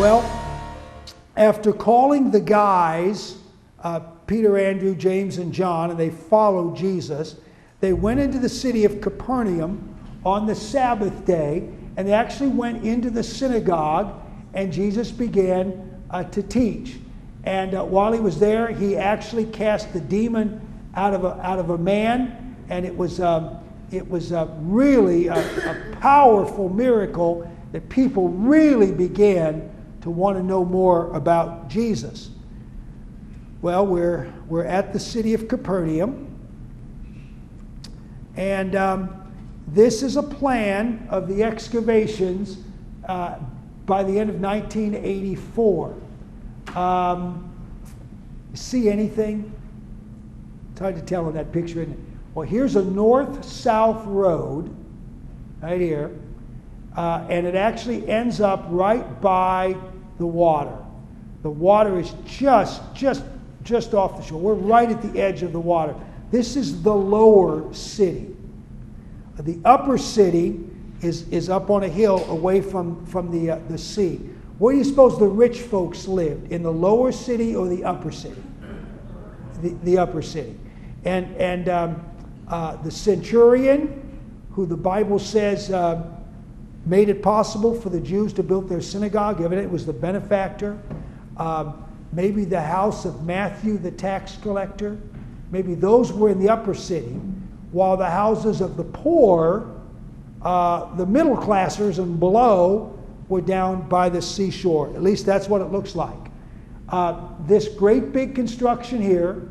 Well, after calling the guys, Peter, Andrew, James, and John, and they followed Jesus, they went into the city of Capernaum on the Sabbath day, and they actually went into the synagogue, and Jesus began to teach. And while he was there, he actually cast the demon out of a man, and it was really a powerful miracle that people really began to want to know more about Jesus. Well, we're at the city of Capernaum, and this is a plan of the excavations by the end of 1984. See anything? It's hard to tell in that picture, isn't it? Well, here's a north-south road right here, and it actually ends up right by the water. The water is just off the shore. We're right at the edge of the water. This is the lower city. The upper city is up on a hill away from the sea. Where do you suppose the rich folks lived? In the lower city or the upper city? The upper city. And the centurion, who the Bible says made it possible for the Jews to build their synagogue, evidently it was the benefactor. Maybe the house of Matthew, the tax collector. Maybe those were in the upper city, while the houses of the poor, the middle classers and below, were down by the seashore. At least that's what it looks like. This great big construction here,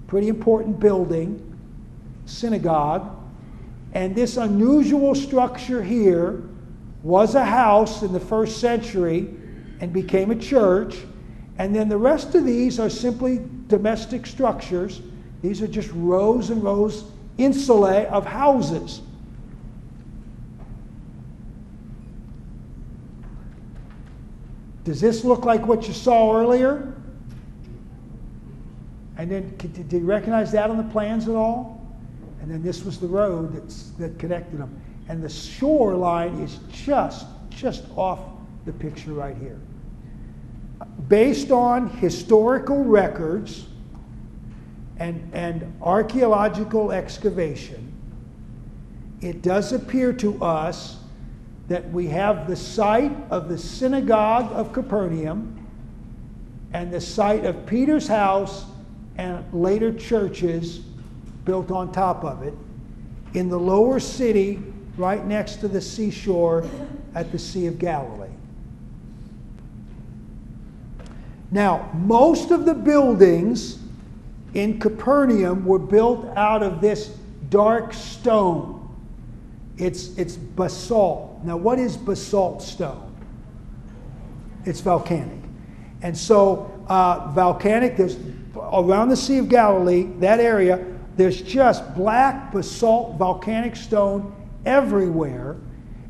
pretty important building, synagogue, and this unusual structure here was a house in the first century and became a church. And then the rest of these are simply domestic structures. These are just rows and rows, insulae of houses. Does this look like what you saw earlier? And then, did you recognize that on the plans at all? And then this was the road that connected them. And the shoreline is just off the picture right here. Based on historical records and archaeological excavation, it does appear to us that we have the site of the synagogue of Capernaum and the site of Peter's house and later churches built on top of it in the lower city right next to the seashore at the Sea of Galilee. Now, most of the buildings in Capernaum were built out of this dark stone. It's basalt. Now, what is basalt stone? It's volcanic. And so, volcanic, there's around the Sea of Galilee, that area, there's just black basalt volcanic stone everywhere.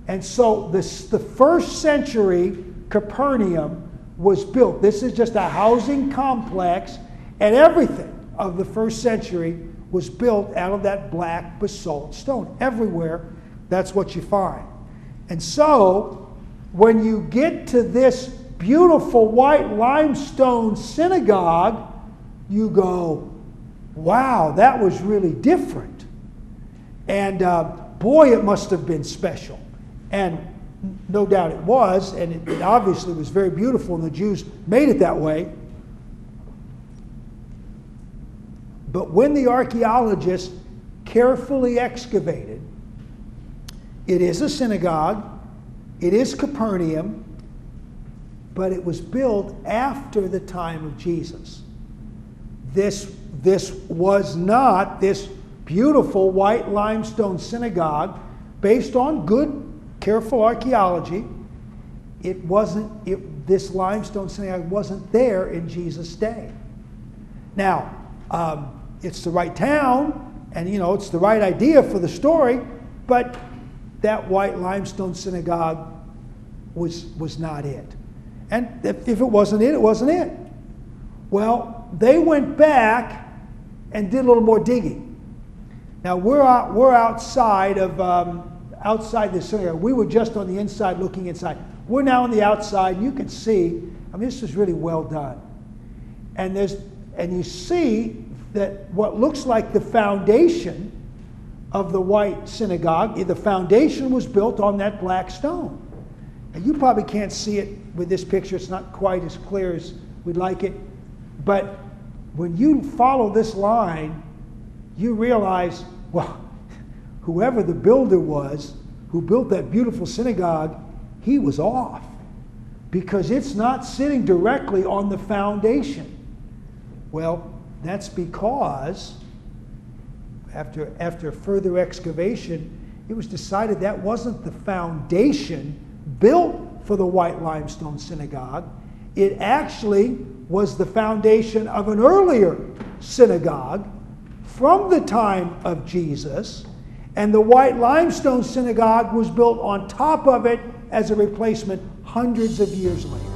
And so, the first century Capernaum was built. This is just a housing complex, and everything of the first century was built out of that black basalt stone. Everywhere, that's what you find. And so, when you get to this beautiful white limestone synagogue, you go, wow, that was really different. And boy, it must have been special. And no doubt it was, and it obviously was very beautiful, and the Jews made it that way. But when the archaeologists carefully excavated, it is a synagogue, it is Capernaum, but it was built after the time of Jesus. This was not this beautiful white limestone synagogue based on good, careful archaeology. This limestone synagogue wasn't there in Jesus' day. Now, it's the right town, and it's the right idea for the story, but that white limestone synagogue was not it. And if it wasn't it, it wasn't it. Well, they went back and did a little more digging. Now we're outside of outside the synagogue. We were just on the inside looking inside. We're now on the outside. You can see, I mean, this was really well done. And you see that what looks like the foundation of the white synagogue, the foundation was built on that black stone. And you probably can't see it with this picture. It's not quite as clear as we'd like it. But when you follow this line, you realize, well, whoever the builder was who built that beautiful synagogue, he was off, because it's not sitting directly on the foundation. Well, that's because after further excavation, it was decided that wasn't the foundation built for the white limestone synagogue. It actually was the foundation of an earlier synagogue from the time of Jesus, and the white limestone synagogue was built on top of it as a replacement hundreds of years later.